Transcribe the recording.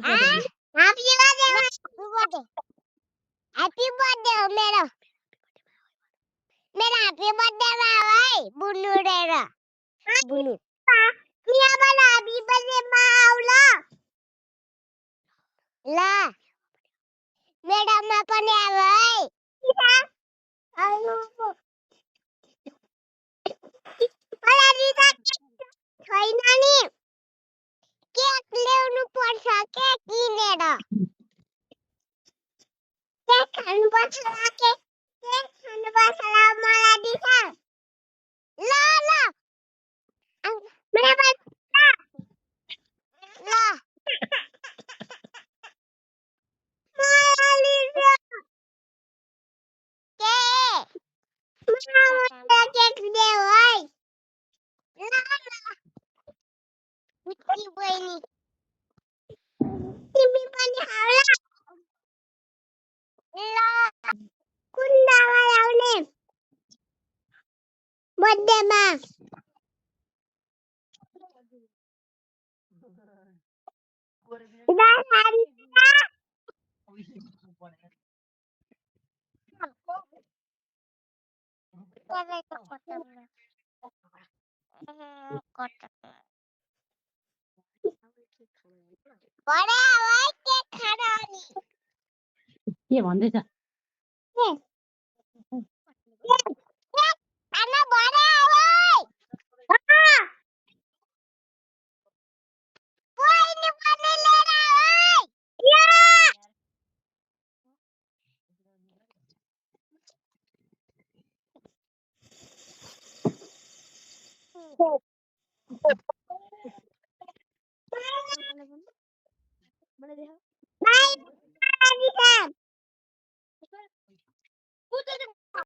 हाँ? Happy birthday happy birthday हो मेरो मेरो हैप्पी बर्थडे मा भाइ बुनु रे बुनु किया बना हैप्पी बर्थडे मा आउला ला मेडामा पनि आऊ है आउनु मलाई दिदा छैन नि केक ल्याउनु पर्छ केक किनेर केक खानुपर्छ केक खानुपर्छ मलाई दिदा ल ल मेरो ल केक देऊ है ल ल बुच्ची बहिनी तिमी पनि खाऊ ल कुन दावा ल्याउने बर्थडेमा के भन्दैछ